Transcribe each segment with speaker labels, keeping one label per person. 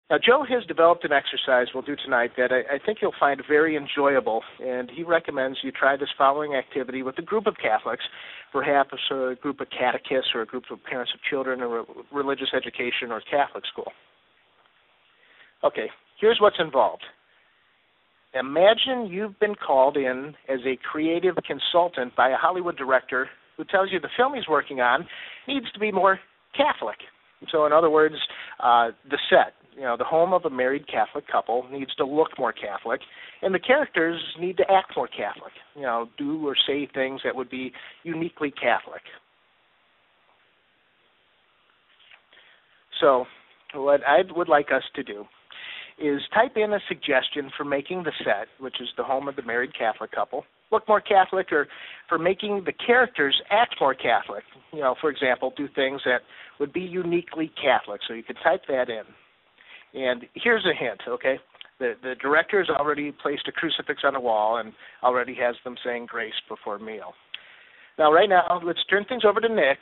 Speaker 1: Now, Joe has developed an exercise we'll do tonight that I think you'll find very enjoyable, and he recommends you try this following activity with a group of Catholics, perhaps a group of catechists or a group of parents of children or religious education or Catholic school. Okay, here's what's involved. Imagine you've been called in as a creative consultant by a Hollywood director who tells you the film he's working on needs to be more Catholic. So in other words, the set, the home of a married Catholic couple needs to look more Catholic, and the characters need to act more Catholic, do or say things that would be uniquely Catholic. So what I would like us to do is type in a suggestion for making the set, which is the home of the married Catholic couple, look more Catholic, or for making the characters act more Catholic. For example, do things that would be uniquely Catholic. So you could type that in. And here's a hint, okay? The director has already placed a crucifix on the wall and already has them saying grace before meal. Now, right now, let's turn things over to Nick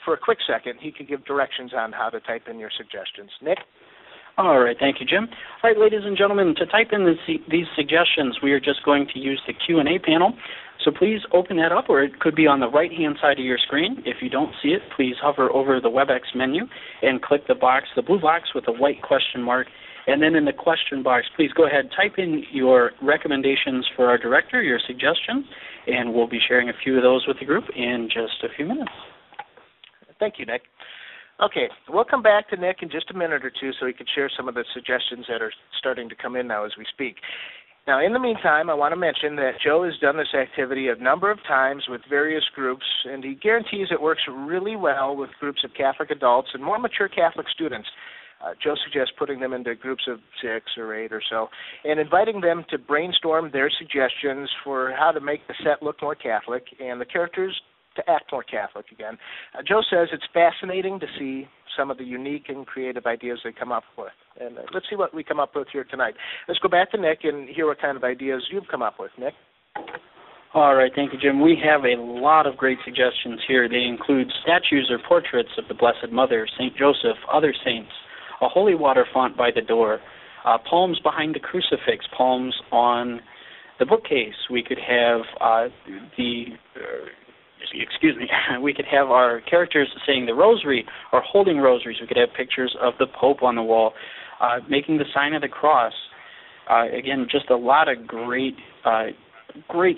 Speaker 1: for a quick second. He can give directions on how to type in your suggestions. Nick?
Speaker 2: All right, thank you, Jim. All right, ladies and gentlemen, to type in these suggestions, we are just going to use the Q&A panel. So please open that up, or it could be on the right-hand side of your screen. If you don't see it, please hover over the WebEx menu and click the box, the blue box with a white question mark. And then in the question box, please go ahead, type in your recommendations for our director, your suggestions, and we'll be sharing a few of those with the group in just a few minutes.
Speaker 1: Thank you, Nick. Okay, we'll come back to Nick in just a minute or two so he can share some of the suggestions that are starting to come in now as we speak. Now, in the meantime, I want to mention that Joe has done this activity a number of times with various groups, and he guarantees it works really well with groups of Catholic adults and more mature Catholic students. Joe suggests putting them into groups of 6 or 8 or so and inviting them to brainstorm their suggestions for how to make the set look more Catholic and the characters to act more Catholic again. Joe says it's fascinating to see some of the unique and creative ideas they come up with. And let's see what we come up with here tonight. Let's go back to Nick and hear what kind of ideas you've come up with. Nick?
Speaker 2: All right, thank you, Jim. We have a lot of great suggestions here. They include statues or portraits of the Blessed Mother, St. Joseph, other saints, a holy water font by the door, palms behind the crucifix, palms on the bookcase. We could have we could have our characters saying the rosary or holding rosaries. We could have pictures of the Pope on the wall, making the sign of the cross. Again, just a lot of great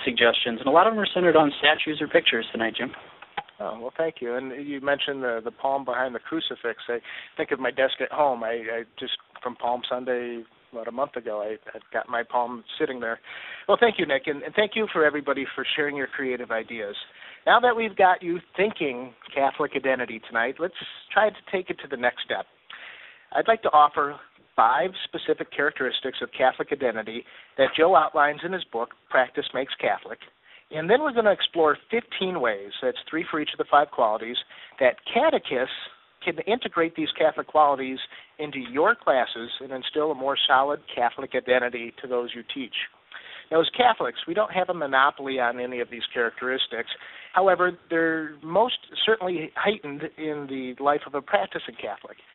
Speaker 2: suggestions, and a lot of them are centered on statues or pictures tonight, Jim.
Speaker 1: Oh, well, thank you. And you mentioned the palm behind the crucifix. I think of my desk at home. I just, from Palm Sunday, about a month ago, I got my palm sitting there. Well, thank you, Nick, and thank you for everybody for sharing your creative ideas. Now that we've got you thinking Catholic identity tonight, let's try to take it to the next step. I'd like to offer 5 specific characteristics of Catholic identity that Joe outlines in his book, Practice Makes Catholic. And then we're going to explore 15 ways, that's 3 for each of the 5 qualities, that catechists can integrate these Catholic qualities into your classes and instill a more solid Catholic identity to those you teach. Now, as Catholics, we don't have a monopoly on any of these characteristics. However, they're most certainly heightened in the life of a practicing Catholic.